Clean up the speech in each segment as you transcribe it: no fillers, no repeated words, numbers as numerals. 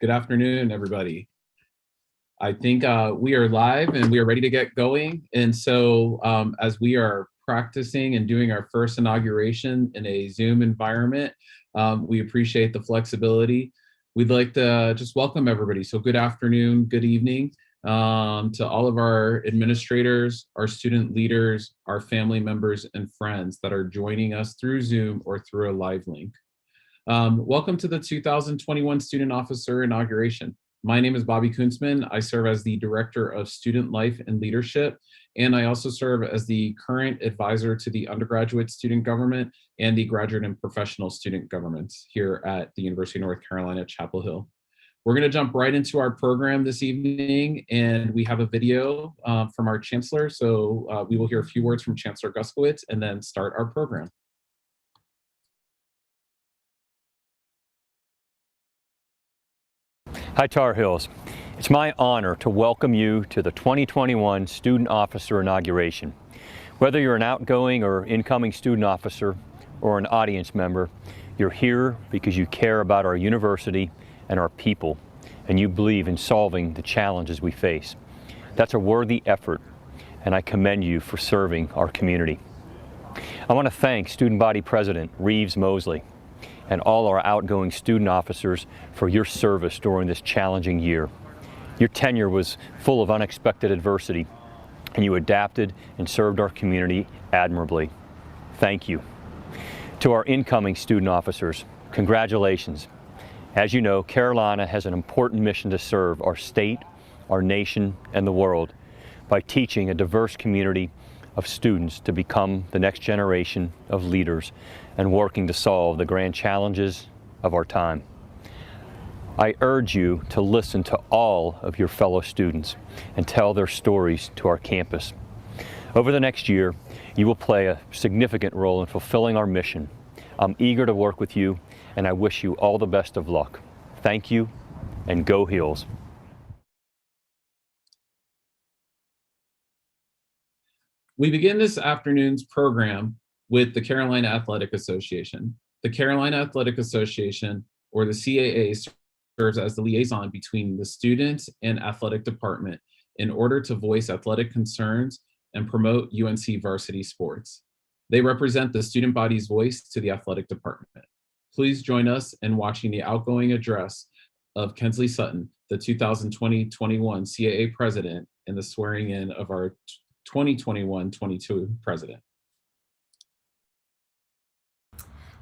Good afternoon, everybody. I think we are live and we are ready to get going. And so as we are practicing and doing our first inauguration in a Zoom environment, we appreciate the flexibility. We'd like to just welcome everybody. So good afternoon, good evening to all of our administrators, our student leaders, our family members and friends that are joining us through Zoom or through a live link. Welcome to the 2021 Student Officer Inauguration. My name is Bobby Kunzman. I serve as the Director of Student Life and Leadership, and I also serve as the current advisor to the undergraduate student government and the graduate and professional student governments here at the University of North Carolina, Chapel Hill. We're going to jump right into our program this evening, and we have a video from our Chancellor. So we will hear a few words from Chancellor Guskowitz and then start our program. Hi, Tar Heels. It's my honor to welcome you to the 2021 Student Officer Inauguration. Whether you're an outgoing or incoming student officer or an audience member, you're here because you care about our university and our people, and you believe in solving the challenges we face. That's a worthy effort, and I commend you for serving our community. I want to thank Student Body President Reeves Mosley and all our outgoing student officers for your service during this challenging year. Your tenure was full of unexpected adversity, and you adapted and served our community admirably. Thank you. To our incoming student officers, congratulations. As you know, Carolina has an important mission to serve our state, our nation, and the world by teaching a diverse community of students to become the next generation of leaders and working to solve the grand challenges of our time. I urge you to listen to all of your fellow students and tell their stories to our campus. Over the next year, you will play a significant role in fulfilling our mission. I'm eager to work with you, and I wish you all the best of luck. Thank you, and go Heels. We begin this afternoon's program with the Carolina Athletic Association. The Carolina Athletic Association, or the CAA, serves as the liaison between the students and athletic department in order to voice athletic concerns and promote UNC varsity sports. They represent the student body's voice to the athletic department. Please join us in watching the outgoing address of Kinsley Sutton, the 2020-21 CAA president, and the swearing in of our 2021-22 president.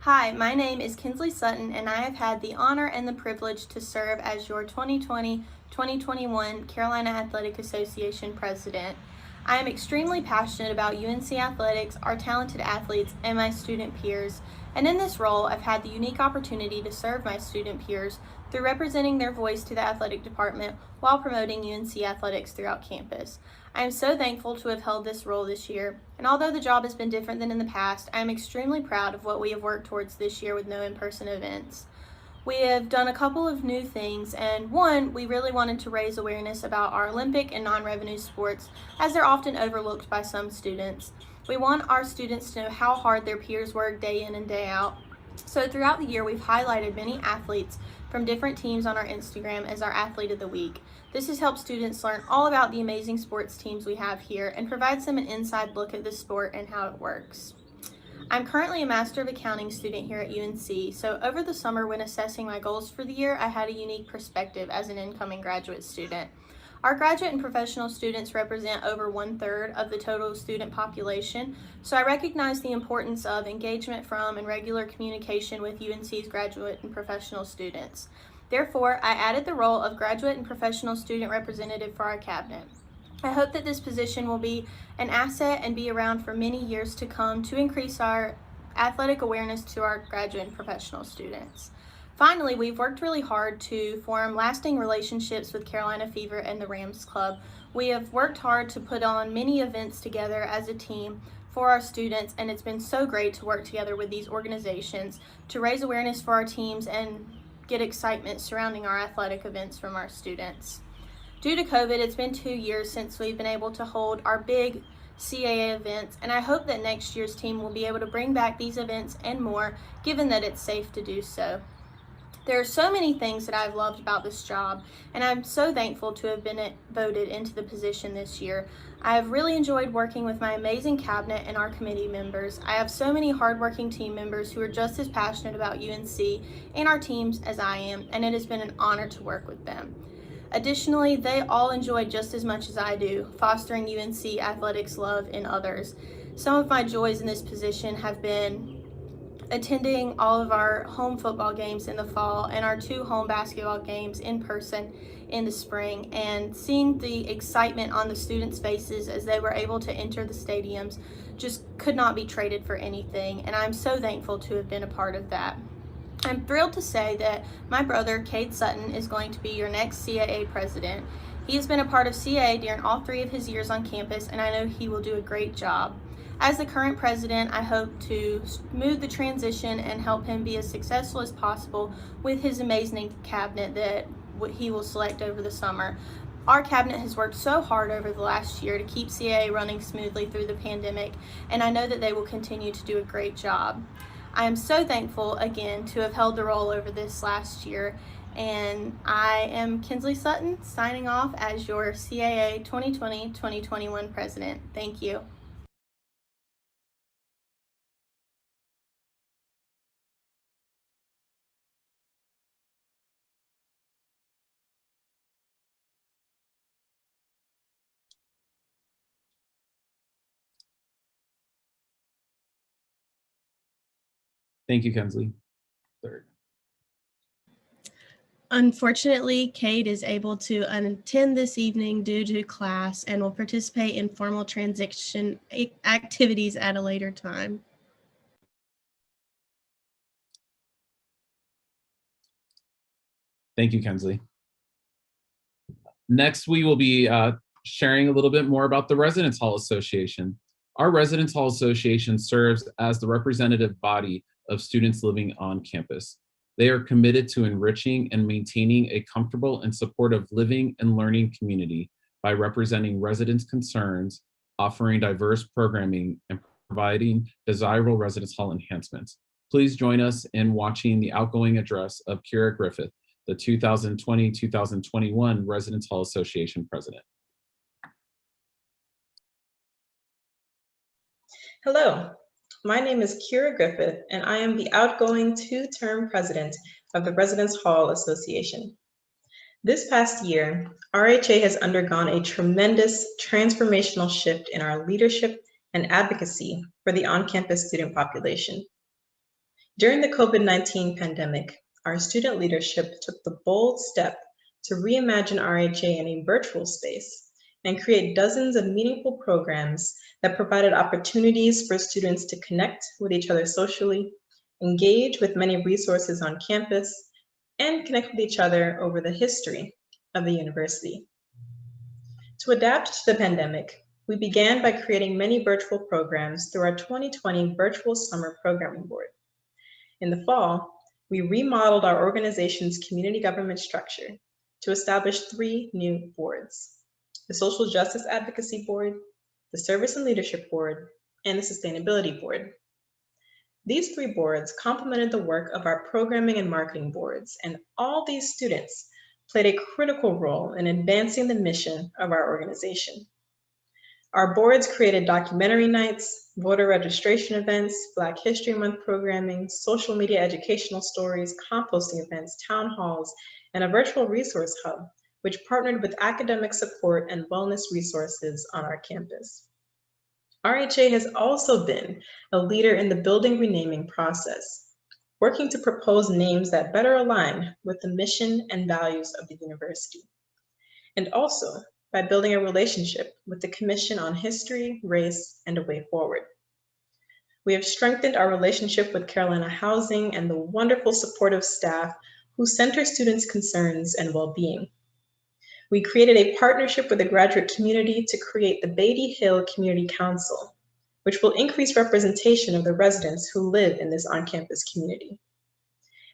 Hi, my name is Kinsley Sutton, and I have had the honor and the privilege to serve as your 2020-2021 Carolina Athletic Association president. I am extremely passionate about UNC athletics, our talented athletes, and my student peers. And in this role, I've had the unique opportunity to serve my student peers through representing their voice to the athletic department while promoting UNC athletics throughout campus. I am so thankful to have held this role this year, and although the job has been different than in the past, I am extremely proud of what we have worked towards this year with no in-person events. We have done a couple of new things, and one, we really wanted to raise awareness about our Olympic and non-revenue sports, as they're often overlooked by some students. We want our students to know how hard their peers work day in and day out. So throughout the year, we've highlighted many athletes from different teams on our Instagram as our Athlete of the Week. This has helped students learn all about the amazing sports teams we have here and provides them an inside look at the sport and how it works. I'm currently a Master of Accounting student here at UNC, so over the summer when assessing my goals for the year, I had a unique perspective as an incoming graduate student. Our graduate and professional students represent over 1/3 of the total student population, so I recognize the importance of engagement from and regular communication with UNC's graduate and professional students. Therefore, I added the role of graduate and professional student representative for our cabinet. I hope that this position will be an asset and be around for many years to come to increase our athletic awareness to our graduate and professional students. Finally, we've worked really hard to form lasting relationships with Carolina Fever and the Rams Club. We have worked hard to put on many events together as a team for our students, and it's been so great to work together with these organizations to raise awareness for our teams and get excitement surrounding our athletic events from our students. Due to COVID, it's been 2 years since we've been able to hold our big CAA events, and I hope that next year's team will be able to bring back these events and more, given that it's safe to do so. There are so many things that I've loved about this job, and I'm so thankful to have been voted into the position this year. I have really enjoyed working with my amazing cabinet and our committee members. I have so many hardworking team members who are just as passionate about UNC and our teams as I am, and it has been an honor to work with them. Additionally, they all enjoy just as much as I do, fostering UNC athletics love in others. Some of my joys in this position have been attending all of our home football games in the fall and our 2 home basketball games in person in the spring, and seeing the excitement on the students' faces as they were able to enter the stadiums just could not be traded for anything, and I'm so thankful to have been a part of that. I'm thrilled to say that my brother, Cade Sutton, is going to be your next CAA president. He has been a part of CAA during all 3 of his years on campus, and I know he will do a great job. As the current president, I hope to smooth the transition and help him be as successful as possible with his amazing cabinet that he will select over the summer. Our cabinet has worked so hard over the last year to keep CAA running smoothly through the pandemic, and I know that they will continue to do a great job. I am so thankful again to have held the role over this last year, and I am Kinsley Sutton signing off as your CAA 2020-2021 president. Thank you. Thank you, Kensley. Third. Unfortunately, Cade is able to attend this evening due to class and will participate in formal transition activities at a later time. Thank you, Kensley. Next, we will be sharing a little bit more about the Residence Hall Association. Our Residence Hall Association serves as the representative body of students living on campus. They are committed to enriching and maintaining a comfortable and supportive living and learning community by representing residents' concerns, offering diverse programming, and providing desirable residence hall enhancements. Please join us in watching the outgoing address of Kira Griffith, the 2020-2021 Residence Hall Association president. Hello, my name is Kira Griffith, and I am the outgoing 2-term president of the Residence Hall Association. This past year, RHA has undergone a tremendous transformational shift in our leadership and advocacy for the on-campus student population. During the COVID-19 pandemic, our student leadership took the bold step to reimagine RHA in a virtual space and create dozens of meaningful programs that provided opportunities for students to connect with each other socially, engage with many resources on campus, and connect with each other over the history of the university. To adapt to the pandemic, we began by creating many virtual programs through our 2020 Virtual Summer Programming Board. In the fall, we remodeled our organization's community government structure to establish 3 new boards: the Social Justice Advocacy Board, the Service and Leadership Board, and the Sustainability Board. These 3 boards complemented the work of our programming and marketing boards, and all these students played a critical role in advancing the mission of our organization. Our boards created documentary nights, voter registration events, Black History Month programming, social media educational stories, composting events, town halls, and a virtual resource hub, which partnered with academic support and wellness resources on our campus. RHA has also been a leader in the building renaming process, working to propose names that better align with the mission and values of the university, and also by building a relationship with the Commission on History, Race, and a Way Forward. We have strengthened our relationship with Carolina Housing and the wonderful supportive staff who center students' concerns and well-being. We created a partnership with the graduate community to create the Beatty Hill Community Council, which will increase representation of the residents who live in this on-campus community.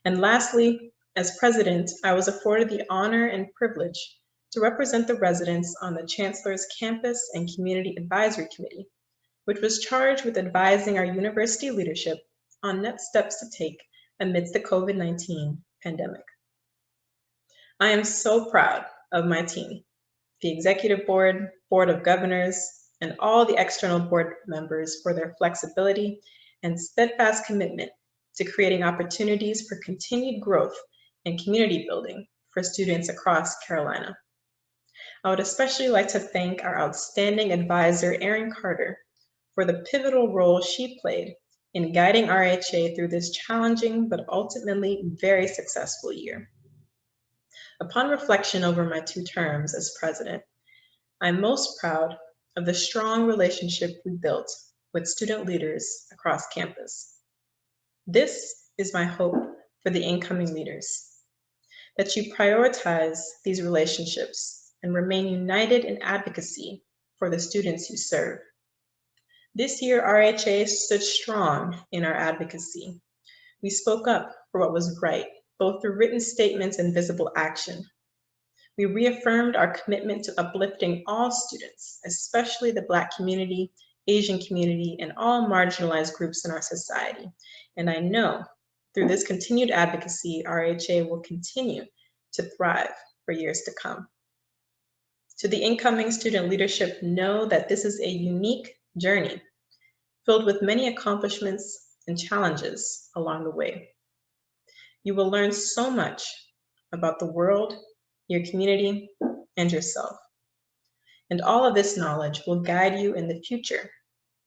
And lastly, as president, I was afforded the honor and privilege to represent the residents on the Chancellor's Campus and Community Advisory Committee, which was charged with advising our university leadership on next steps to take amidst the COVID-19 pandemic. I am so proud of my team, the Executive Board, Board of Governors, and all the external board members for their flexibility and steadfast commitment to creating opportunities for continued growth and community building for students across Carolina. I would especially like to thank our outstanding advisor, Erin Carter, for the pivotal role she played in guiding RHA through this challenging but ultimately very successful year. Upon reflection over my 2 terms as president, I'm most proud of the strong relationship we built with student leaders across campus. This is my hope for the incoming leaders, that you prioritize these relationships and remain united in advocacy for the students you serve. This year, RHA stood strong in our advocacy. We spoke up for what was right, both through written statements and visible action. We reaffirmed our commitment to uplifting all students, especially the Black community, Asian community, and all marginalized groups in our society. And I know through this continued advocacy, RHA will continue to thrive for years to come. To the incoming student leadership, know that this is a unique journey filled with many accomplishments and challenges along the way. You will learn so much about the world, your community, and yourself. And all of this knowledge will guide you in the future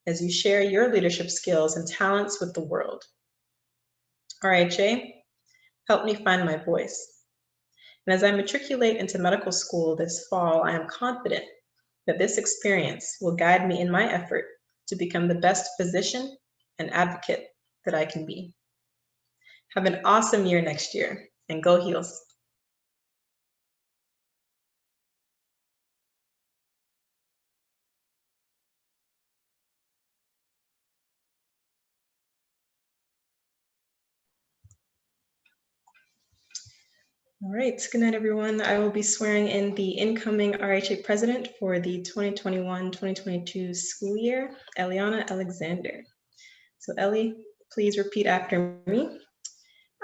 as you share your leadership skills and talents with the world. RHA, help me find my voice. And as I matriculate into medical school this fall, I am confident that this experience will guide me in my effort to become the best physician and advocate that I can be. Have an awesome year next year, and go Heels. All right, good night, everyone. I will be swearing in the incoming RHA president for the 2021-2022 school year, Eliana Alexander. So Ellie, please repeat after me.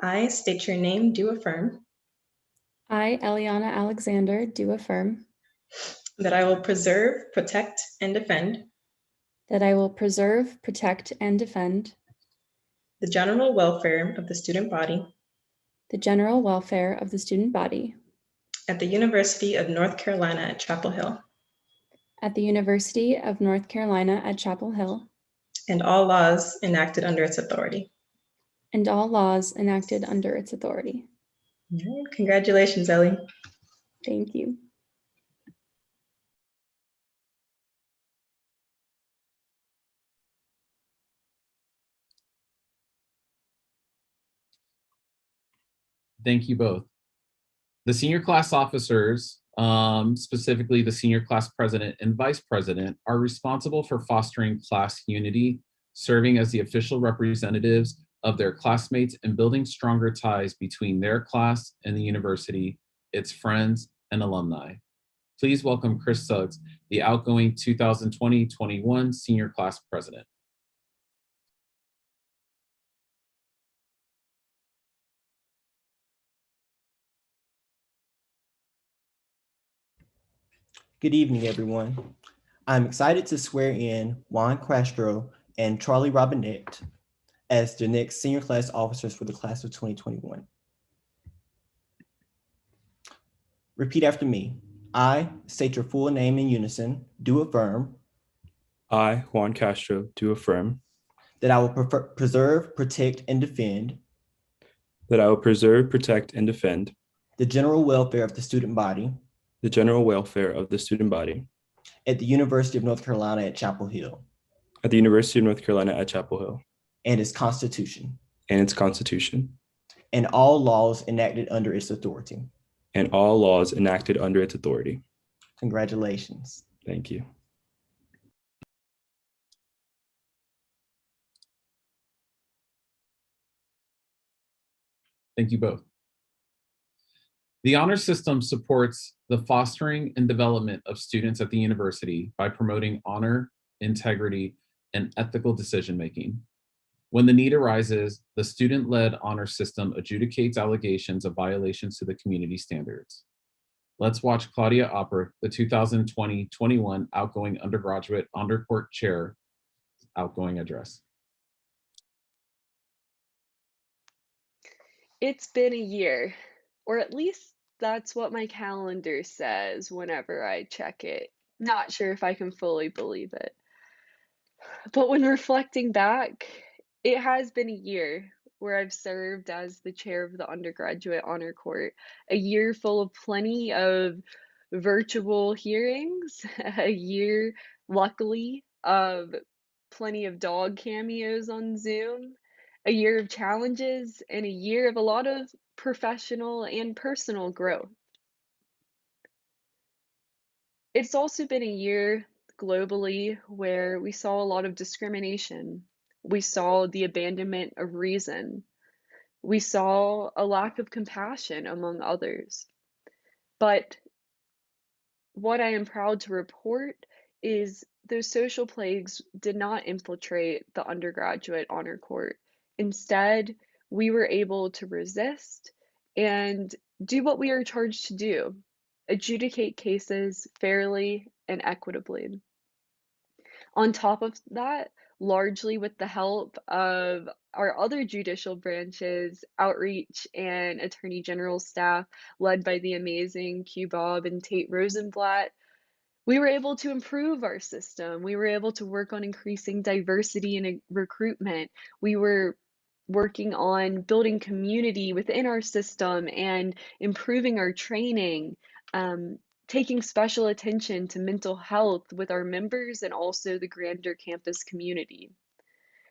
I state your name, do affirm. I, Eliana Alexander, do affirm That I will preserve, protect, and defend that I will preserve, protect, and defend the general welfare of the student body the general welfare of the student body at the University of North Carolina at Chapel Hill, at the University of North Carolina at Chapel Hill, and all laws enacted under its authority. and all laws enacted under its authority. All right, congratulations, Ellie. Thank you. Thank you both. The senior class officers, specifically the senior class president and vice president, are responsible for fostering class unity, serving as the official representatives of their classmates and building stronger ties between their class and the university, its friends and alumni. Please welcome Chris Suggs, the outgoing 2020-21 senior class president. Good evening, everyone. I'm excited to swear in Juan Castro and Charlie Robinette as the next senior class officers for the class of 2021. Repeat after me. I state your full name in unison, do affirm I, Juan Castro, do affirm that I will preserve, protect, and defend that I will preserve, protect, and defend the general welfare of the student body the general welfare of the student body at the University of North Carolina at Chapel Hill at the University of North Carolina at Chapel Hill and its Constitution and its Constitution and all laws enacted under its authority. and all laws enacted under its authority. Congratulations. Thank you. Thank you both. The honor system supports the fostering and development of students at the university by promoting honor, integrity, and ethical decision-making. When the need arises, the student-led honor system adjudicates allegations of violations to the community standards. Let's watch Claudia Opper, the 2020-21 outgoing undergraduate honor court chair, outgoing address. It's been a year, or at least that's what my calendar says whenever I check it. Not sure if I can fully believe it. But when reflecting back, it has been a year where I've served as the chair of the undergraduate honor court, a year full of plenty of virtual hearings, a year, luckily, of plenty of dog cameos on Zoom, a year of challenges, and a year of a lot of professional and personal growth. It's also been a year globally where we saw a lot of discrimination. We saw the abandonment of reason. We saw a lack of compassion among others. But what I am proud to report is those social plagues did not infiltrate the undergraduate honor court. Instead, we were able to resist and do what we are charged to do, adjudicate cases fairly and equitably. On top of that, largely with the help of our other judicial branches, outreach and attorney general staff led by the amazing Q Bob and Tate Rosenblatt, we were able to improve our system. We were able to work on increasing diversity in recruitment. We were working on building community within our system and improving our training, taking special attention to mental health with our members and also the grander campus community.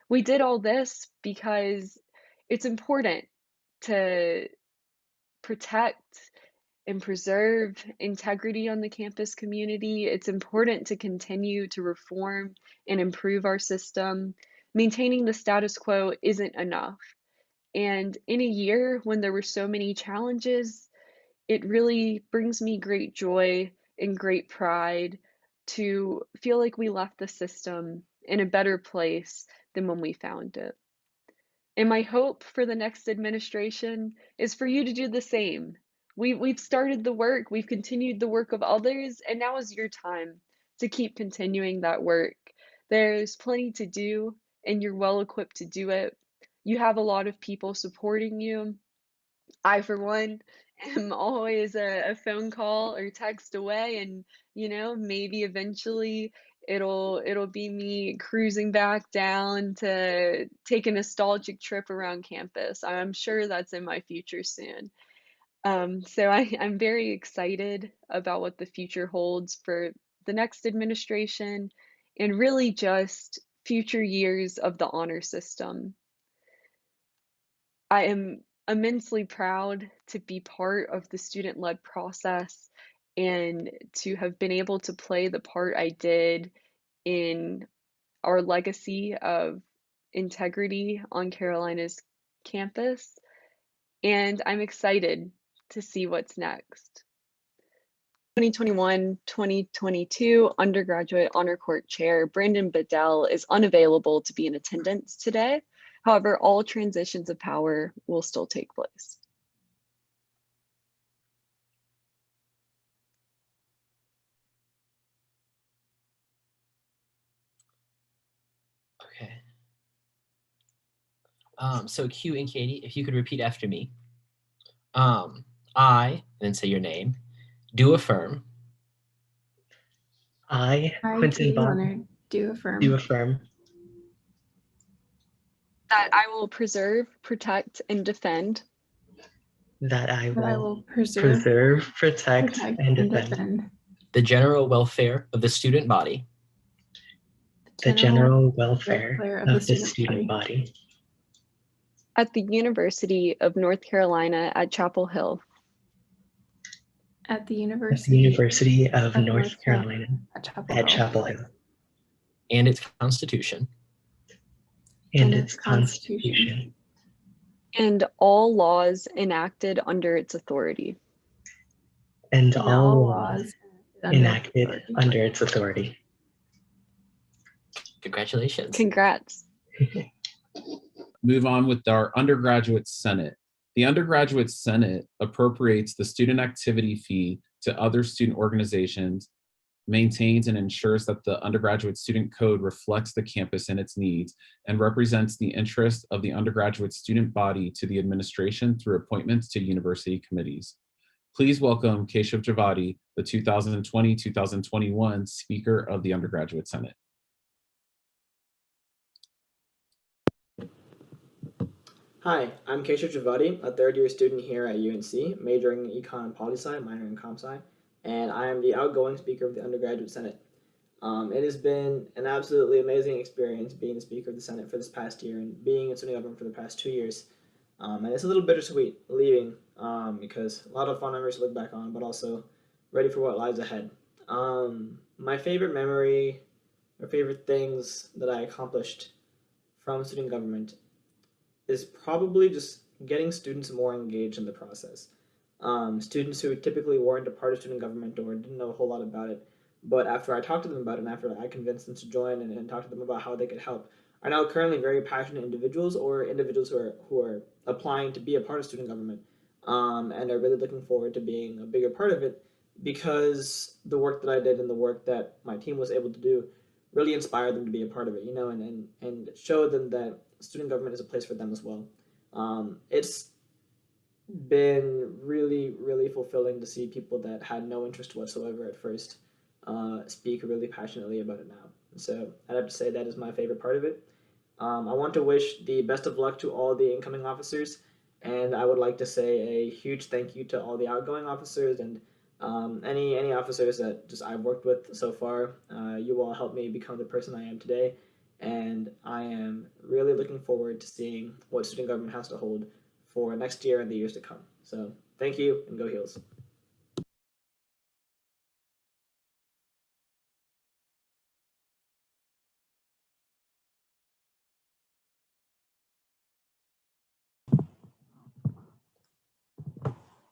We did all this because it's important to protect and preserve integrity on the campus community. It's important to continue to reform and improve our system. Maintaining the status quo isn't enough. And in a year when there were so many challenges, it really brings me great joy and great pride to feel like we left the system in a better place than when we found it. And my hope for the next administration is for you to do the same. We've started the work, we've continued the work of others, and now is your time to keep continuing that work. There's plenty to do, and you're well equipped to do it. You have a lot of people supporting you. I, for one, am always a phone call or text away, and maybe eventually it'll be me cruising back down to take a nostalgic trip around campus. I'm sure that's in my future soon. So I'm very excited about what the future holds for the next administration and really just future years of the honor system. I am immensely proud to be part of the student-led process and to have been able to play the part I did in our legacy of integrity on Carolina's campus. And I'm excited to see what's next. 2021-2022 undergraduate honor court chair Brandon Bedell is unavailable to be in attendance today. However, all transitions of power will still take place. Okay. So Q and Katie, if you could repeat after me. I, and then say your name, do affirm. I, Quentin Katie Bond, Leonard, do affirm that I will preserve, protect, and defend that I will preserve, protect, and defend the general welfare of the student body, the general welfare of the student body at the University of North Carolina at Chapel Hill. at the University of North Carolina at Chapel Hill. And its Constitution. And all laws enacted under its authority. And all laws enacted under its authority. Congratulations. Congrats. move on with our undergraduate senate. The undergraduate senate appropriates the student activity fee to other student organizations, maintains and ensures that the undergraduate student code reflects the campus and its needs, and represents the interest of the undergraduate student body to the administration through appointments to university committees. Please welcome Keshav Javadi, the 2020-2021 Speaker of the Undergraduate Senate. Hi, I'm Keshav Javadi, a third-year student here at UNC, majoring in Econ and Poli-Sci, minor in Comp-Sci, and I am the outgoing Speaker of the Undergraduate Senate. It has been an absolutely amazing experience being the Speaker of the Senate for this past year and being in student government for the past 2 years. And it's a little bittersweet leaving because a lot of fun memories to look back on, but also ready for what lies ahead. My favorite memory or favorite things that I accomplished from student government is probably just getting students more engaged in the process. Students who typically weren't a part of student government or didn't know a whole lot about it, but after I talked to them about it and after I convinced them to join and talk to them about how they could help, are now currently very passionate individuals or individuals who are applying to be a part of student government and are really looking forward to being a bigger part of it because the work that I did and the work that my team was able to do really inspired them to be a part of it, and showed them that student government is a place for them as well. It's been really, really fulfilling to see people that had no interest whatsoever at first speak really passionately about it now. So I'd have to say that is my favorite part of it. I want to wish the best of luck to all the incoming officers, and I would like to say a huge thank you to all the outgoing officers and any officers that just I've worked with so far. You all helped me become the person I am today, and I am really looking forward to seeing what student government has to hold for next year and the years to come. So thank you, and go Heels.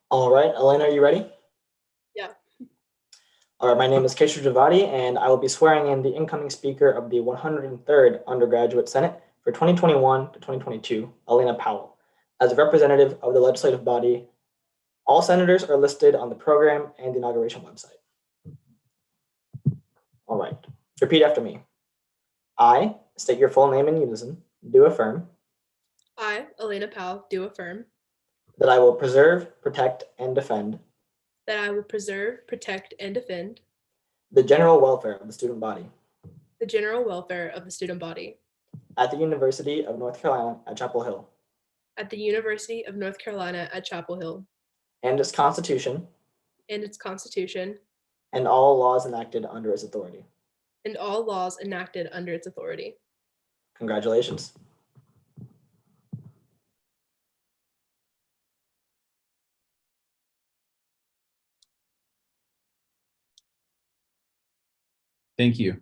All right, Elena, are you ready? Yeah. All right, my name is Keshav Javadi, and I will be swearing in the incoming Speaker of the 103rd Undergraduate Senate for 2021 to 2022, Elena Powell. As a representative of the legislative body, all senators are listed on the program and the inauguration website. All right, repeat after me. I state your full name in unison, do affirm. I, Elena Powell, do affirm. That I will preserve, protect, and defend. That I will preserve, protect, and defend. The general welfare of the student body. The general welfare of the student body. At the University of North Carolina at Chapel Hill. At the University of North Carolina at Chapel Hill. And its Constitution. And its Constitution. And all laws enacted under its authority. And all laws enacted under its authority. Congratulations. Thank you.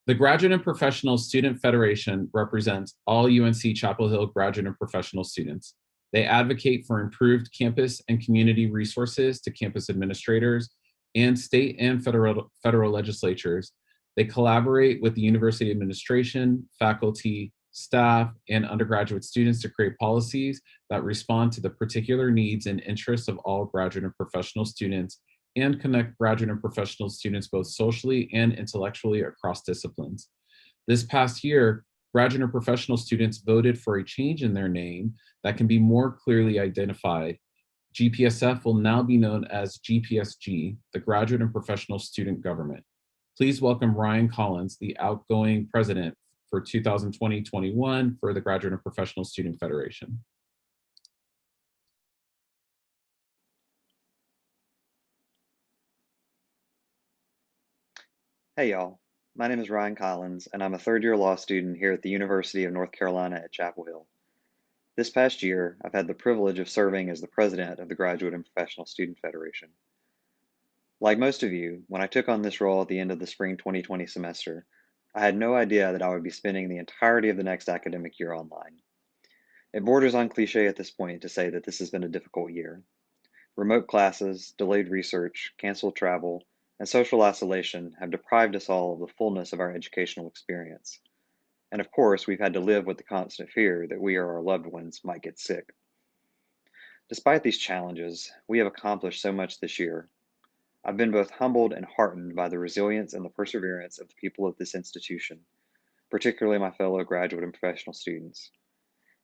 The Graduate and Professional Student Federation represents all UNC Chapel Hill graduate and professional students. They advocate for improved campus and community resources to campus administrators and state and federal legislatures. They collaborate with the university administration, faculty, staff, and undergraduate students to create policies that respond to the particular needs and interests of all graduate and professional students and connect graduate and professional students both socially and intellectually across disciplines. This past year, graduate and professional students voted for a change in their name that can be more clearly identified. GPSF will now be known as GPSG, the Graduate and Professional Student Government. Please welcome Ryan Collins, the outgoing president for 2020-21 for the Graduate and Professional Student Federation. Hey y'all, my name is Ryan Collins and I'm a third-year law student here at the University of North Carolina at Chapel Hill. This past year, I've had the privilege of serving as the president of the Graduate and Professional Student Federation. Like most of you, when I took on this role at the end of the spring 2020 semester, I had no idea that I would be spending the entirety of the next academic year online. It borders on cliche at this point to say that this has been a difficult year. Remote classes, delayed research, canceled travel, and social isolation have deprived us all of the fullness of our educational experience. And of course, we've had to live with the constant fear that we or our loved ones might get sick. Despite these challenges, we have accomplished so much this year. I've been both humbled and heartened by the resilience and the perseverance of the people of this institution, particularly my fellow graduate and professional students.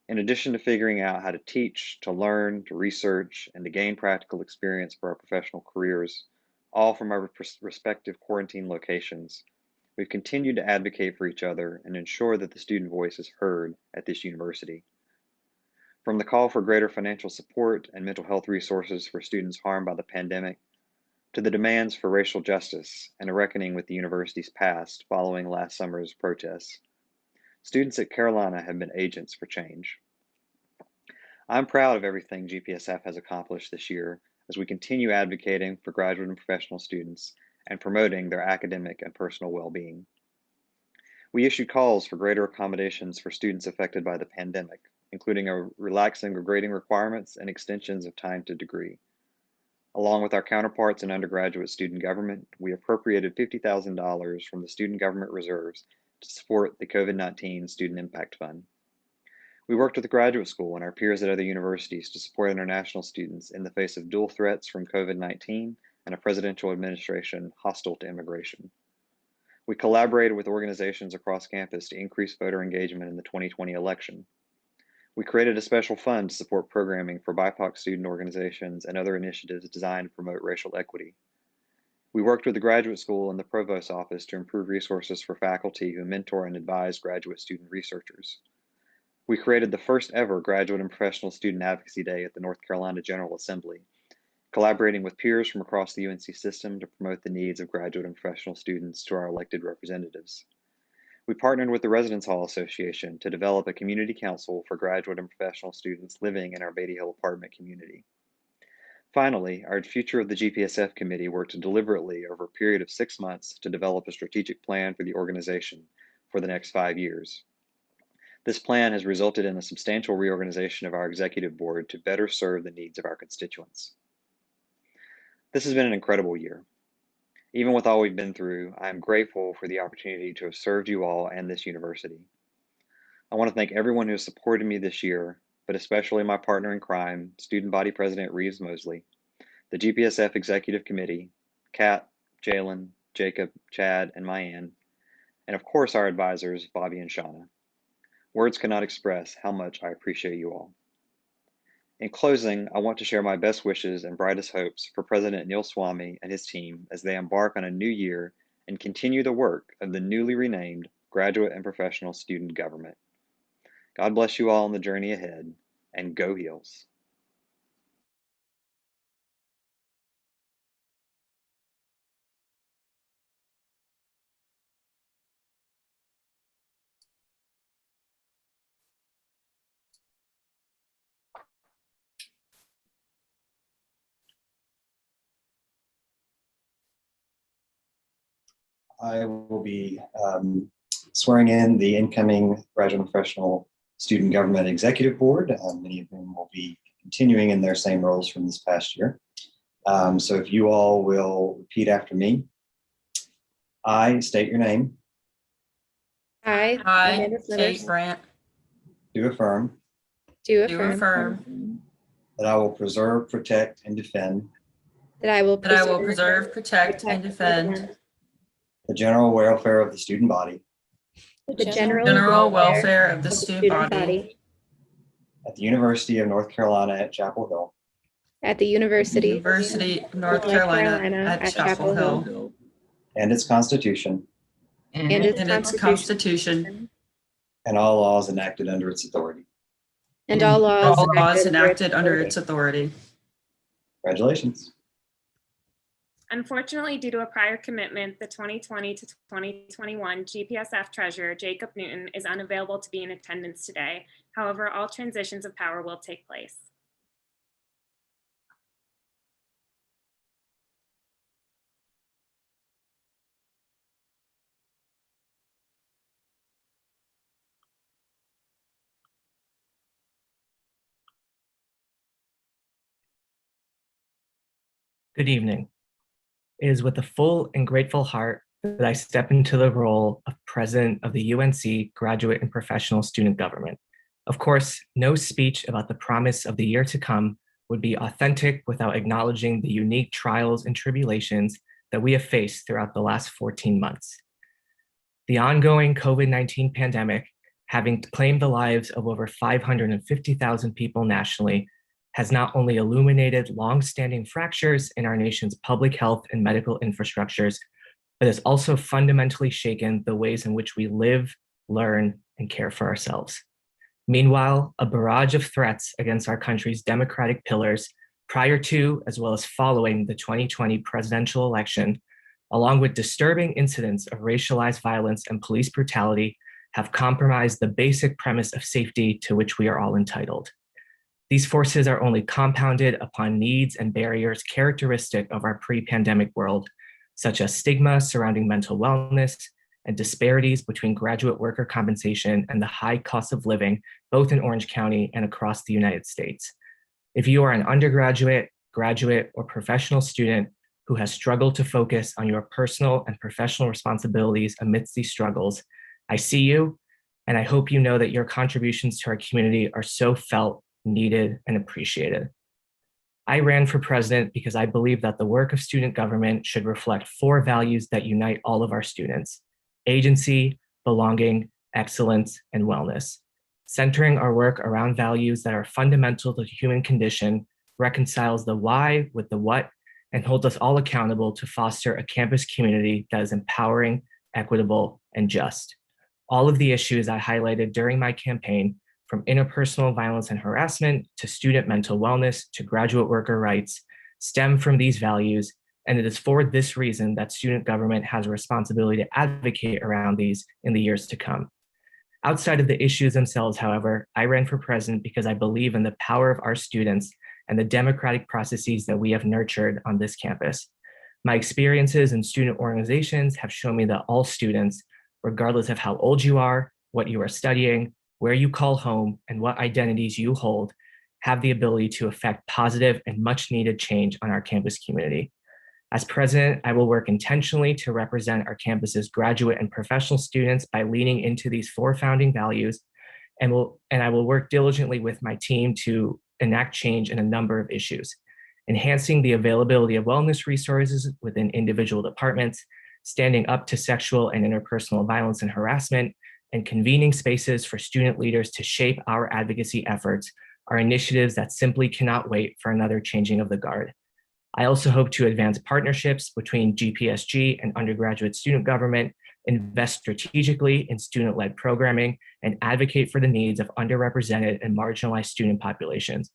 In addition to figuring out how to teach, to learn, to research, and to gain practical experience for our professional careers, all from our respective quarantine locations, we've continued to advocate for each other and ensure that the student voice is heard at this university. From the call for greater financial support and mental health resources for students harmed by the pandemic, to the demands for racial justice and a reckoning with the university's past following last summer's protests, students at Carolina have been agents for change. I'm proud of everything GPSF has accomplished this year as we continue advocating for graduate and professional students and promoting their academic and personal well-being. We issued calls for greater accommodations for students affected by the pandemic, including a relaxing of grading requirements and extensions of time to degree. Along with our counterparts in undergraduate student government, we appropriated $50,000 from the student government reserves to support the COVID-19 Student Impact Fund. We worked with the graduate school and our peers at other universities to support international students in the face of dual threats from COVID-19 and a presidential administration hostile to immigration. We collaborated with organizations across campus to increase voter engagement in the 2020 election. We created a special fund to support programming for BIPOC student organizations and other initiatives designed to promote racial equity. We worked with the graduate school and the provost's office to improve resources for faculty who mentor and advise graduate student researchers. We created the first ever Graduate and Professional Student Advocacy Day at the North Carolina General Assembly, collaborating with peers from across the UNC system to promote the needs of graduate and professional students to our elected representatives. We partnered with the Residence Hall Association to develop a community council for graduate and professional students living in our Beatty Hill apartment community. Finally, our Future of the GPSF committee worked deliberately over a period of 6 months to develop a strategic plan for the organization for the next 5 years. This plan has resulted in a substantial reorganization of our executive board to better serve the needs of our constituents. This has been an incredible year. Even with all we've been through, I am grateful for the opportunity to have served you all and this university. I want to thank everyone who has supported me this year, but especially my partner in crime, Student Body President Reeves Mosley, the GPSF Executive Committee, Kat, Jalen, Jacob, Chad, and Mayanne, and of course our advisors, Bobby and Shauna. Words cannot express how much I appreciate you all. In closing, I want to share my best wishes and brightest hopes for President Neil Swami and his team as they embark on a new year and continue the work of the newly renamed Graduate and Professional Student Government. God bless you all on the journey ahead, and go Heels. I will be swearing in the incoming Graduate and Professional Student Government Executive Board, many of whom will be continuing in their same roles from this past year. So if you all will repeat after me. I state your name. I, Kate Brandt, Do affirm do affirm that I will preserve, protect, and defend that I will preserve, protect, and defend the general welfare of the student body the general welfare of the student body at the University of North Carolina at Chapel Hill at the University of North Carolina at Chapel Hill and its Constitution and its Constitution and all laws enacted under its authority. and all laws enacted under its authority. Congratulations. Unfortunately, due to a prior commitment, the 2020 to 2021 GPSF Treasurer, Jacob Newton, is unavailable to be in attendance today. However, all transitions of power will take place. Good evening. It is with a full and grateful heart that I step into the role of President of the UNC Graduate and Professional Student Government. Of course, no speech about the promise of the year to come would be authentic without acknowledging the unique trials and tribulations that we have faced throughout the last 14 months. The ongoing COVID-19 pandemic, having claimed the lives of over 550,000 people nationally, has not only illuminated long-standing fractures in our nation's public health and medical infrastructures, but has also fundamentally shaken the ways in which we live, learn, and care for ourselves. Meanwhile, a barrage of threats against our country's democratic pillars prior to as well as following the 2020 presidential election, along with disturbing incidents of racialized violence and police brutality, have compromised the basic premise of safety to which we are all entitled. These forces are only compounded upon needs and barriers characteristic of our pre-pandemic world, such as stigma surrounding mental wellness and disparities between graduate worker compensation and the high cost of living, both in Orange County and across the United States. If you are an undergraduate, graduate, or professional student who has struggled to focus on your personal and professional responsibilities amidst these struggles, I see you, and I hope you know that your contributions to our community are so felt, needed, and appreciated. I ran for president because I believe that the work of student government should reflect 4 values that unite all of our students: agency, belonging, excellence, and wellness. Centering our work around values that are fundamental to the human condition reconciles the why with the what and holds us all accountable to foster a campus community that is empowering, equitable, and just. All of the issues I highlighted during my campaign, from interpersonal violence and harassment to student mental wellness to graduate worker rights, stem from these values, and it is for this reason that student government has a responsibility to advocate around these in the years to come. Outside of the issues themselves, however, I ran for president because I believe in the power of our students and the democratic processes that we have nurtured on this campus. My experiences in student organizations have shown me that all students, regardless of how old you are, what you are studying, where you call home, and what identities you hold, have the ability to affect positive and much needed change on our campus community. As president, I will work intentionally to represent our campus's graduate and professional students by leaning into these 4 founding values, and I will work diligently with my team to enact change in a number of issues: enhancing the availability of wellness resources within individual departments, standing up to sexual and interpersonal violence and harassment, and convening spaces for student leaders to shape our advocacy efforts are initiatives that simply cannot wait for another changing of the guard. I also hope to advance partnerships between GPSG and undergraduate student government, invest strategically in student-led programming, and advocate for the needs of underrepresented and marginalized student populations,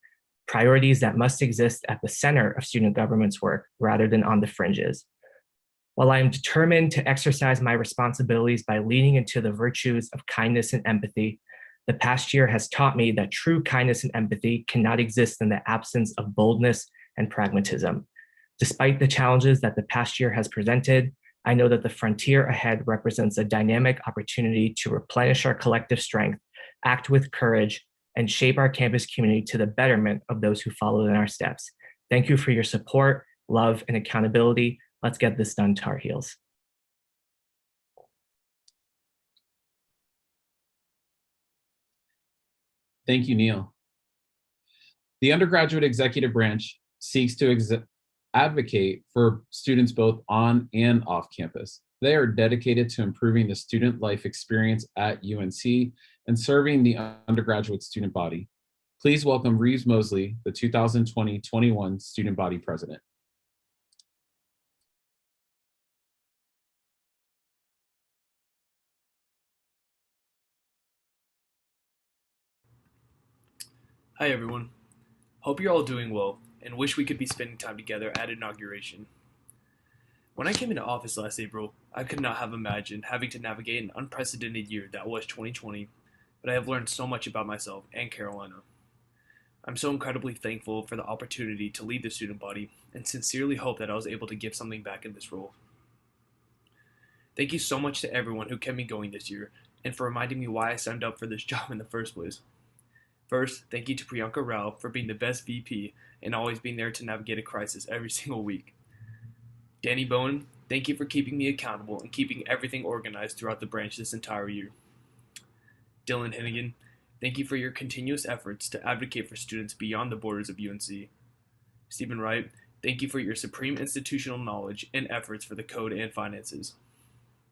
priorities that must exist at the center of student government's work rather than on the fringes. While I am determined to exercise my responsibilities by leaning into the virtues of kindness and empathy, the past year has taught me that true kindness and empathy cannot exist in the absence of boldness and pragmatism. Despite the challenges that the past year has presented, I know that the frontier ahead represents a dynamic opportunity to replenish our collective strength, act with courage, and shape our campus community to the betterment of those who follow in our steps. Thank you for your support, love, and accountability. Let's get this done, Tar Heels. Thank you, Neil. The undergraduate executive branch seeks to advocate for students both on and off campus. They are dedicated to improving the student life experience at UNC and serving the undergraduate student body. Please welcome Reeves Mosley, the 2020-21 student body president. Hi everyone. Hope you're all doing well and wish we could be spending time together at Inauguration. When I came into office last April, I could not have imagined having to navigate an unprecedented year that was 2020, but I have learned so much about myself and Carolina. I'm so incredibly thankful for the opportunity to lead the student body and sincerely hope that I was able to give something back in this role. Thank you so much to everyone who kept me going this year and for reminding me why I signed up for this job in the first place. First, thank you to Priyanka Rao for being the best VP and always being there to navigate a crisis every single week. Danny Bowen Thank you for keeping me accountable and keeping everything organized throughout the branch this entire year. Dylan Hennigan, thank you for your continuous efforts to advocate for students beyond the borders of UNC. Stephen Wright, thank you for your supreme institutional knowledge and efforts for the code and finances.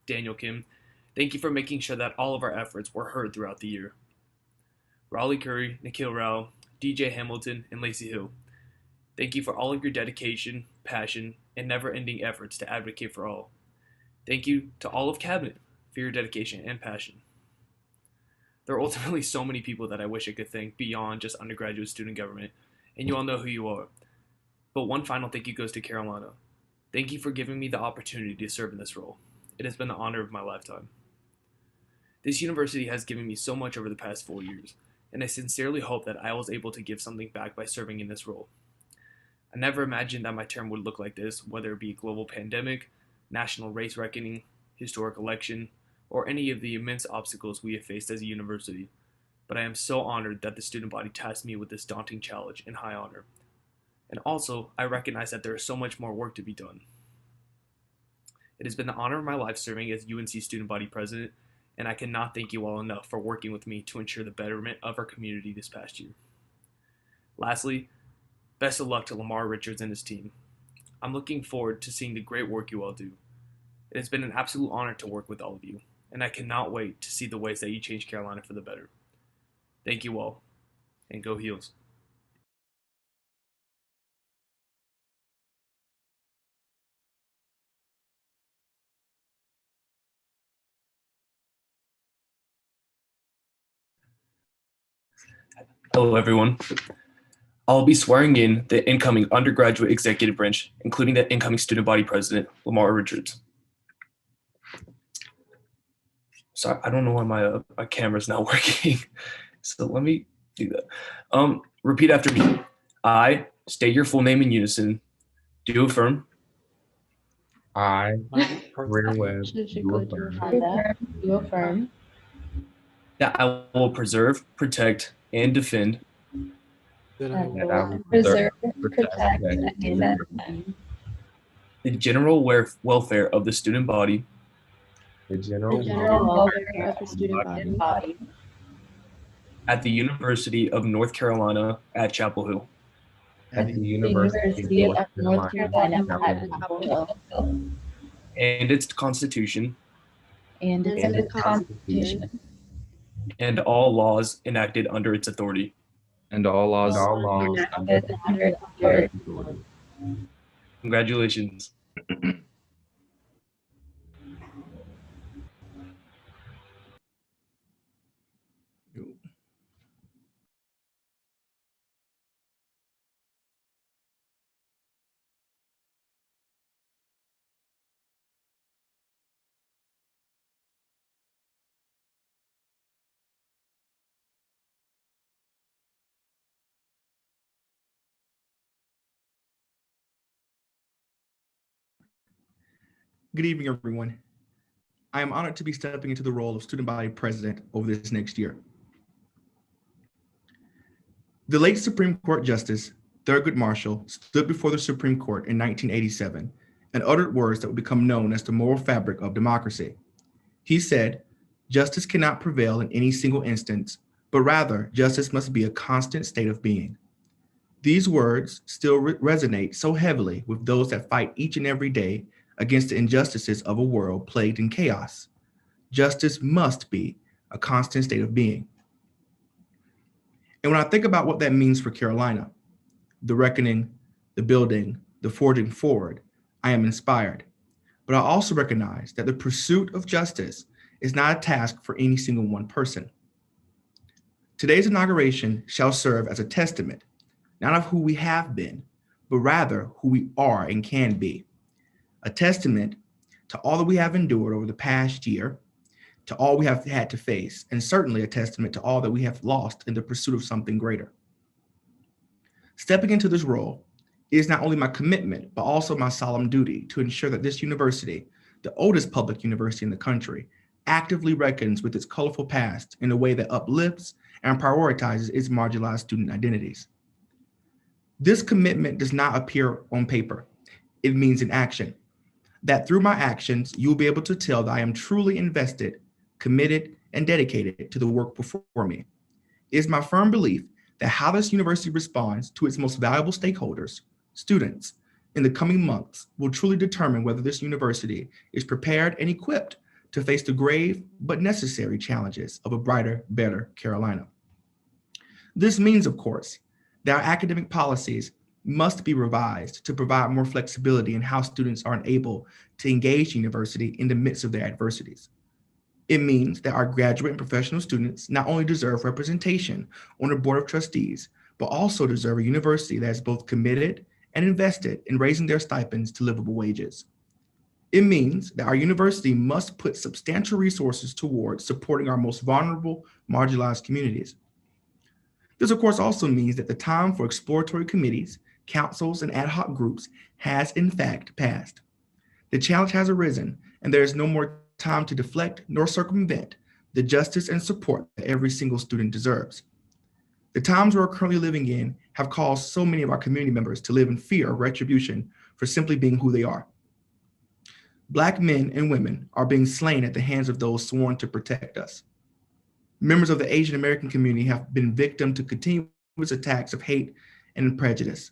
Daniel Kim, thank you for making sure that all of our efforts were heard throughout the year. Raleigh Curry, Nikhil Rao, DJ Hamilton, and Lacey Hill, thank you for all of your dedication, passion, and never-ending efforts to advocate for all. Thank you to all of Cabinet for your dedication and passion. There are ultimately so many people that I wish I could thank beyond just undergraduate student government, and you all know who you are. But one final thank you goes to Carolina. Thank you for giving me the opportunity to serve in this role. It has been the honor of my lifetime. This university has given me so much over the past 4 years, and I sincerely hope that I was able to give something back by serving in this role. I never imagined that my term would look like this, whether it be a global pandemic, national race reckoning, historic election, or any of the immense obstacles we have faced as a university. But I am so honored that the student body tasked me with this daunting challenge and high honor. And also, I recognize that there is so much more work to be done. It has been the honor of my life serving as UNC Student Body President, and I cannot thank you all enough for working with me to ensure the betterment of our community this past year. Lastly, best of luck to Lamar Richards and his team. I'm looking forward to seeing the great work you all do. It has been an absolute honor to work with all of you, and I cannot wait to see the ways that you change Carolina for the better. Thank you all, and go Heels. Hello, everyone. I'll be swearing in the incoming undergraduate executive branch, including the incoming student body president, Lamar Richards. Sorry, I don't know why my camera's not working. So let me do that. Repeat after me. I state your full name in unison. Do affirm. I, Career Web, Do affirm That I will preserve, protect, and defend that I will preserve, protect, and defend the general welfare of the student body, the general welfare of the student body at the University of North Carolina at Chapel Hill, at the University of North Carolina at Chapel Hill, and its Constitution, and its Constitution, and all laws enacted under its authority. and all laws enacted under its authority. Congratulations. Good evening, everyone. I am honored to be stepping into the role of student body president over this next year. The late Supreme Court Justice Thurgood Marshall stood before the Supreme Court in 1987 and uttered words that would become known as the moral fabric of democracy. He said, "Justice cannot prevail in any single instance, but rather justice must be a constant state of being." These words still resonate so heavily with those that fight each and every day against the injustices of a world plagued in chaos. Justice must be a constant state of being. And when I think about what that means for Carolina, the reckoning, the building, the forging forward, I am inspired. But I also recognize that the pursuit of justice is not a task for any single one person. Today's inauguration shall serve as a testament, not of who we have been, but rather who we are and can be. A testament to all that we have endured over the past year, to all we have had to face, and certainly a testament to all that we have lost in the pursuit of something greater. Stepping into this role is not only my commitment, but also my solemn duty to ensure that this university, the oldest public university in the country, actively reckons with its colorful past in a way that uplifts and prioritizes its marginalized student identities. This commitment does not appear on paper. It means in action. that through my actions, you will be able to tell that I am truly invested, committed, and dedicated to the work before me. It is my firm belief that how this university responds to its most valuable stakeholders, students, in the coming months will truly determine whether this university is prepared and equipped to face the grave but necessary challenges of a brighter, better Carolina. This means, of course, that our academic policies must be revised to provide more flexibility in how students are able to engage university in the midst of their adversities. It means that our graduate and professional students not only deserve representation on the Board of Trustees, but also deserve a university that is both committed and invested in raising their stipends to livable wages. It means that our university must put substantial resources towards supporting our most vulnerable, marginalized communities. This, of course, also means that the time for exploratory committees, councils, and ad hoc groups has in fact passed. The challenge has arisen, and there is no more time to deflect nor circumvent the justice and support that every single student deserves. The times we're currently living in have caused so many of our community members to live in fear of retribution for simply being who they are. Black men and women are being slain at the hands of those sworn to protect us. Members of the Asian American community have been victim to continuous attacks of hate and prejudice.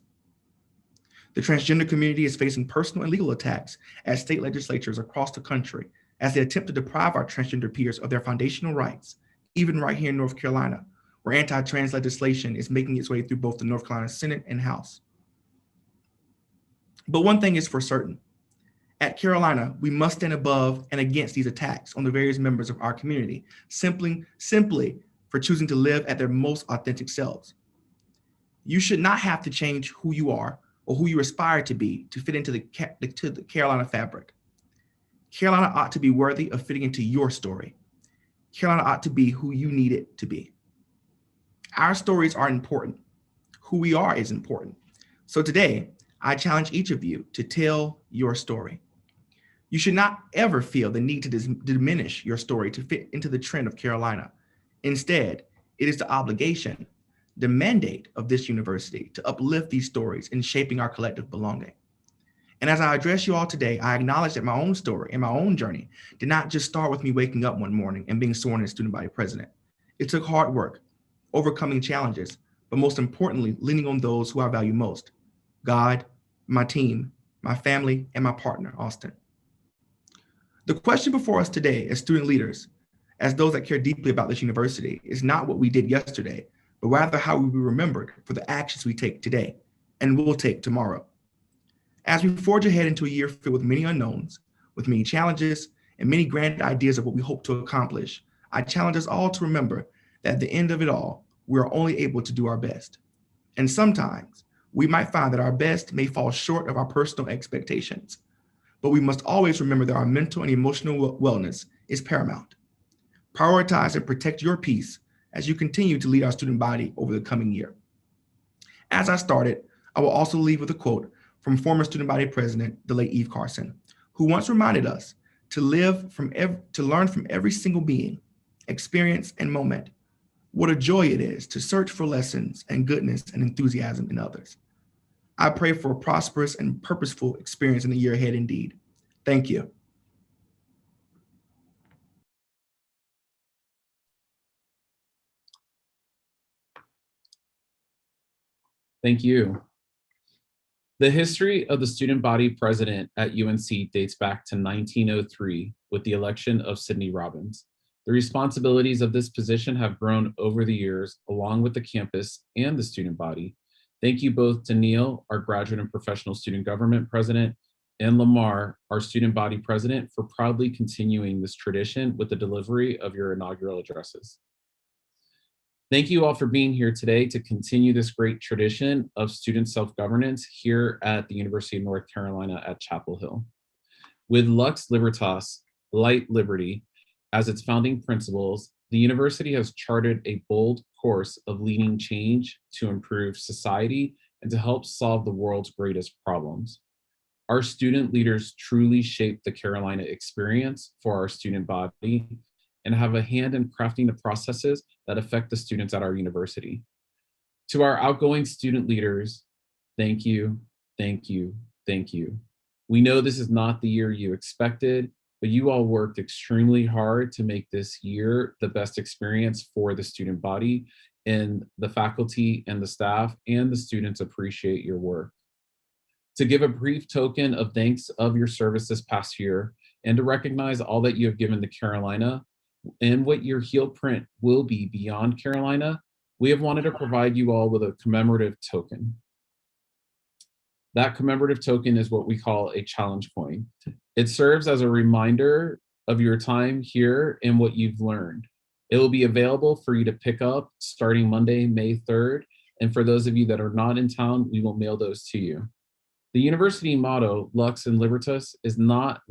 The transgender community is facing personal and legal attacks at state legislatures across the country as they attempt to deprive our transgender peers of their foundational rights, even right here in North Carolina, where anti-trans legislation is making its way through both the North Carolina Senate and House. But one thing is for certain. At Carolina, we must stand above and against these attacks on the various members of our community, simply for choosing to live at their most authentic selves. You should not have to change who you are or who you aspire to be to fit into the Carolina fabric. Carolina ought to be worthy of fitting into your story. Carolina ought to be who you need it to be. Our stories are important. Who we are is important. So today, I challenge each of you to tell your story. You should not ever feel the need to diminish your story to fit into the trend of Carolina. Instead, it is the obligation, the mandate of this university to uplift these stories in shaping our collective belonging. And as I address you all today, I acknowledge that my own story and my own journey did not just start with me waking up one morning and being sworn as student body president. It took hard work, overcoming challenges, but most importantly, leaning on those who I value most: God, my team, my family, and my partner, Austin. The question before us today as student leaders, as those that care deeply about this university, is not what we did yesterday, but rather how we will be remembered for the actions we take today and will take tomorrow. As we forge ahead into a year filled with many unknowns, with many challenges, and many grand ideas of what we hope to accomplish, I challenge us all to remember that at the end of it all, we are only able to do our best. And sometimes we might find that our best may fall short of our personal expectations, but we must always remember that our mental and emotional wellness is paramount. Prioritize and protect your peace as you continue to lead our student body over the coming year. As I started, I will also leave with a quote from former student body president, the late Eve Carson, who once reminded us to learn from every single being, experience, and moment. What a joy it is to search for lessons and goodness and enthusiasm in others. I pray for a prosperous and purposeful experience in the year ahead indeed. Thank you. Thank you. The history of the student body president at UNC dates back to 1903 with the election of Sidney Robbins. The responsibilities of this position have grown over the years, along with the campus and the student body. Thank you both to Neil, our graduate and professional student government president, and Lamar, our student body president, for proudly continuing this tradition with the delivery of your inaugural addresses. Thank you all for being here today to continue this great tradition of student self-governance here at the University of North Carolina at Chapel Hill. With Lux Libertas, Light Liberty, as its founding principles, the university has charted a bold course of leading change to improve society and to help solve the world's greatest problems. Our student leaders truly shape the Carolina experience for our student body and have a hand in crafting the processes that affect the students at our university. To our outgoing student leaders, thank you, thank you, thank you. We know this is not the year you expected, but you all worked extremely hard to make this year the best experience for the student body, and the faculty and the staff and the students appreciate your work. To give a brief token of thanks of your service this past year, and to recognize all that you have given to Carolina and what your heel print will be beyond Carolina, we have wanted to provide you all with a commemorative token. That commemorative token is what we call a challenge coin. It serves as a reminder of your time here and what you've learned. It will be available for you to pick up starting Monday, May 3rd. And for those of you that are not in town, we will mail those to you. The university motto, Lux and Libertas, is not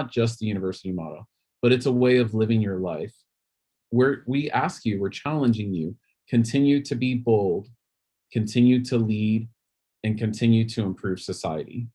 just the university motto, but it's a way of living your life. We ask you, we're challenging you, continue to be bold, continue to lead, and continue to improve society.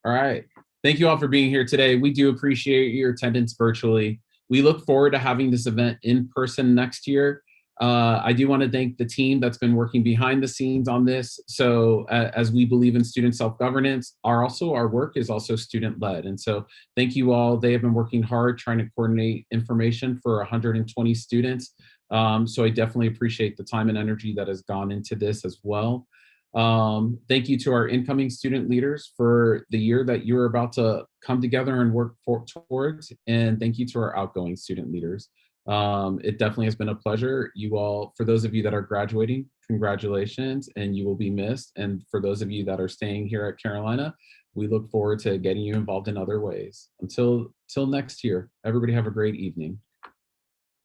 All right. Thank you all for being here today. We do appreciate your attendance virtually. We look forward to having this event in person next year. I do want to thank the team that's been working behind the scenes on this. So as we believe in student self-governance, our work is also student-led. And so thank you all. They have been working hard trying to coordinate information for 120 students. So I definitely appreciate the time and energy that has gone into this as well. Thank you to our incoming student leaders for the year that you're about to come together and work towards. And thank you to our outgoing student leaders. It definitely has been a pleasure. You all, for those of you that are graduating, congratulations, and you will be missed. And for those of you that are staying here at Carolina, we look forward to getting you involved in other ways. Until next year, everybody have a great evening.